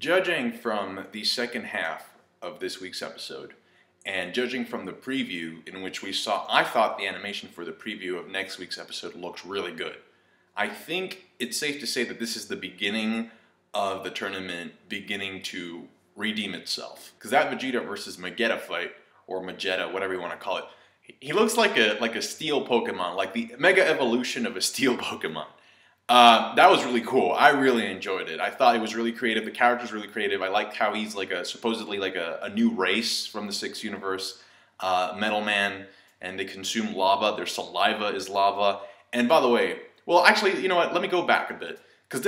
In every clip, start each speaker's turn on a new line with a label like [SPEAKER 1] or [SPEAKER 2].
[SPEAKER 1] Judging from the second half of this week's episode, and judging from the preview in which we saw, I thought the animation for the preview of next week's episode looked really good. I think it's safe to say that this is the beginning of the tournament beginning to redeem itself. Because that Vegeta versus Magetta fight, or Magetta, whatever you want to call it, he looks like a steel Pokemon, like the Mega Evolution of a steel Pokemon. That was really cool. I really enjoyed it. I thought it was really creative. The character's really creative. I liked how he's like supposedly like a new race from the 6th universe, Metal Man, and they consume lava. Their saliva is lava. And by the way, well, actually, you know what? Let me go back a bit. Because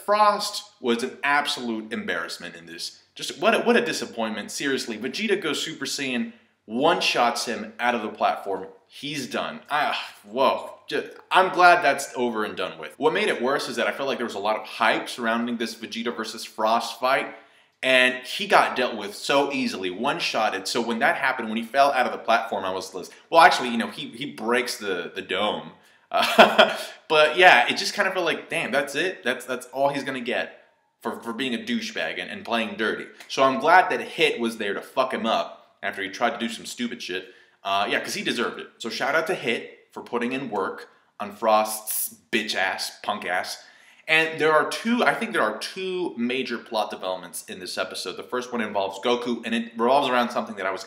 [SPEAKER 1] Frost was an absolute embarrassment in this. Just what a disappointment. Seriously, Vegeta goes Super Saiyan, one-shots him out of the platform. He's done. Whoa. I'm glad that's over and done with. What made it worse is that I felt like there was a lot of hype surrounding this Vegeta versus Frost fight, and he got dealt with so easily, one-shotted. So when that happened, when he fell out of the platform, I was, well, actually, you know, he breaks the dome. But yeah, it just kind of felt like, damn, that's it? That's all he's gonna get for being a douchebag and playing dirty. So I'm glad that Hit was there to fuck him up after he tried to do some stupid shit. Yeah, because he deserved it. So shout out to Hit for putting in work on Frost's bitch ass, punk ass. And I think there are two major plot developments in this episode. The first one involves Goku, and it revolves around something that I was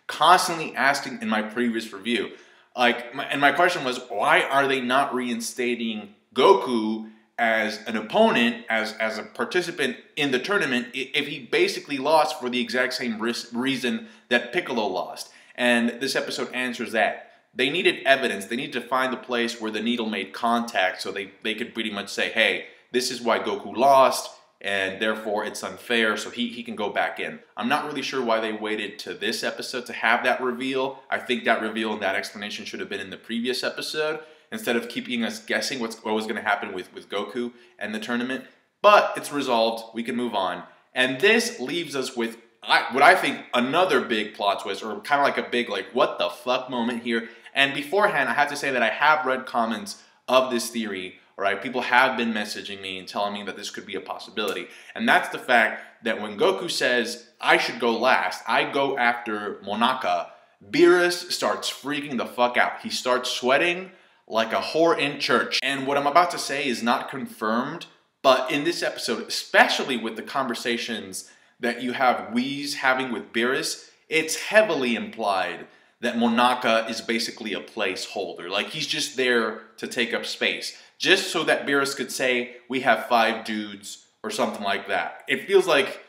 [SPEAKER 1] constantly asking in my previous review. And my question was, why are they not reinstating Goku as an opponent, as a participant in the tournament, if he basically lost for the exact same reason that Piccolo lost? And this episode answers that. They needed evidence. They needed to find the place where the needle made contact so they could pretty much say, hey, this is why Goku lost, and therefore it's unfair, so he can go back in. I'm not really sure why they waited to this episode to have that reveal. I think that reveal and that explanation should have been in the previous episode, instead of keeping us guessing what was going to happen with Goku and the tournament. But it's resolved. We can move on. And this leaves us with what I think another big plot twist, or kind of like a big, like, what the fuck moment here. And beforehand, I have to say that I have read comments of this theory, right? People have been messaging me and telling me that this could be a possibility. And that's the fact that when Goku says, I should go last, I go after Monaka, Beerus starts freaking the fuck out. He starts sweating like a whore in church. And what I'm about to say is not confirmed, but in this episode, especially with the conversations that you have Whis having with Beerus, it's heavily implied that Monaka is basically a placeholder. Like, he's just there to take up space, just so that Beerus could say, we have 5 dudes, or something like that. It feels like,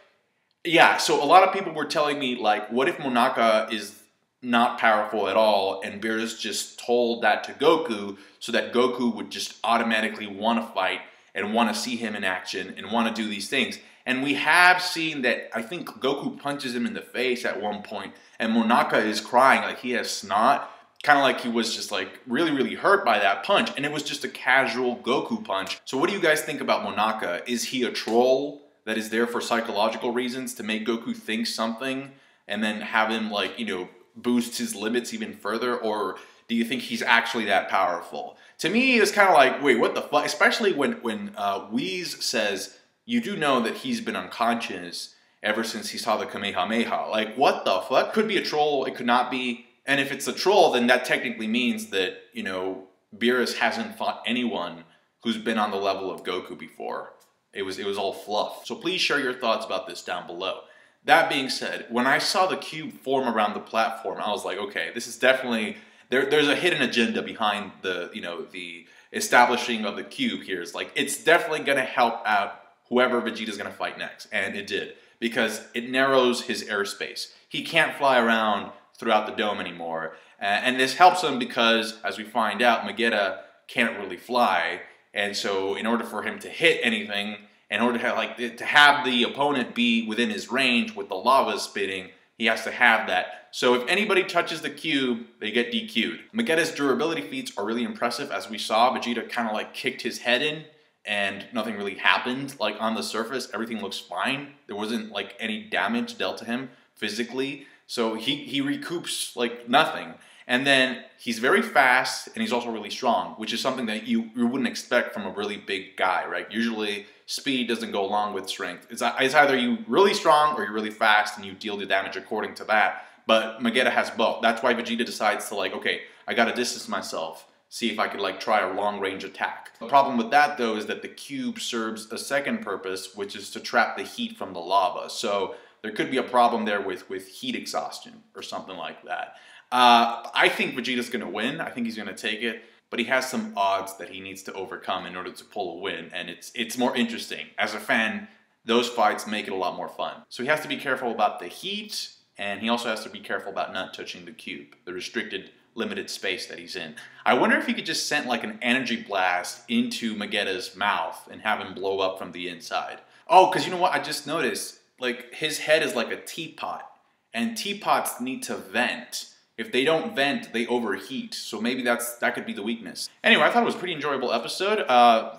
[SPEAKER 1] yeah, so a lot of people were telling me, like, what if Monaka is not powerful at all, and Beerus just told that to Goku, so that Goku would just automatically want to fight, and want to see him in action, and want to do these things. And we have seen that, I think Goku punches him in the face at one point, and Monaka is crying like he has snot, kind of like he was just like really, really hurt by that punch, and it was just a casual Goku punch. So what do you guys think about Monaka? Is he a troll that is there for psychological reasons to make Goku think something, and then have him, like, you know, boost his limits even further? Or do you think he's actually that powerful? To me, it's kind of like, wait, what the fuck? Especially when Whis says, you do know that he's been unconscious ever since he saw the Kamehameha. Like, what the fuck? Could be a troll, it could not be. And if it's a troll, then that technically means that, you know, Beerus hasn't fought anyone who's been on the level of Goku before. It was all fluff. So please share your thoughts about this down below. That being said, when I saw the cube form around the platform, I was like, okay, this is definitely, there's a hidden agenda behind the, you know, the establishing of the cube here. It's like, it's definitely gonna help out whoever Vegeta's going to fight next. And it did, because it narrows his airspace. He can't fly around throughout the dome anymore. And this helps him because, as we find out, Magetta can't really fly. And so in order for him to hit anything, in order to have the opponent be within his range with the lava spitting, he has to have that. So if anybody touches the cube, they get DQ'd. Magetta's durability feats are really impressive. As we saw, Vegeta kind of like kicked his head in, and nothing really happened. Like, on the surface, everything looks fine. There wasn't like any damage dealt to him physically. So he recoups like nothing. And then he's very fast, and he's also really strong, which is something that you wouldn't expect from a really big guy, right? Usually, speed doesn't go along with strength. It's either you really strong or you're really fast, and you deal the damage according to that. But Magetta has both. That's why Vegeta decides to like, okay, I gotta distance myself, see if I could like try a long-range attack. The problem with that though is that the cube serves a second purpose, which is to trap the heat from the lava. So there could be a problem there with heat exhaustion or something like that. I think Vegeta's gonna win. I think he's gonna take it, but he has some odds that he needs to overcome in order to pull a win, and it's more interesting. As a fan, those fights make it a lot more fun. So he has to be careful about the heat, and he also has to be careful about not touching the cube, the restricted, limited space that he's in. I wonder if he could just send like an energy blast into Magetta's mouth and have him blow up from the inside. Oh, because you know what? I just noticed, like, his head is like a teapot, and teapots need to vent. If they don't vent, they overheat. So maybe that could be the weakness. Anyway, I thought it was a pretty enjoyable episode.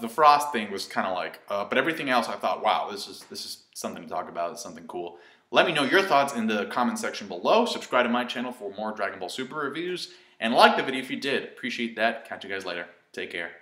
[SPEAKER 1] The frost thing was kind of like, but everything else I thought, wow, this is something to talk about. It's something cool. Let me know your thoughts in the comment section below. Subscribe to my channel for more Dragon Ball Super reviews. And like the video if you did. Appreciate that. Catch you guys later. Take care.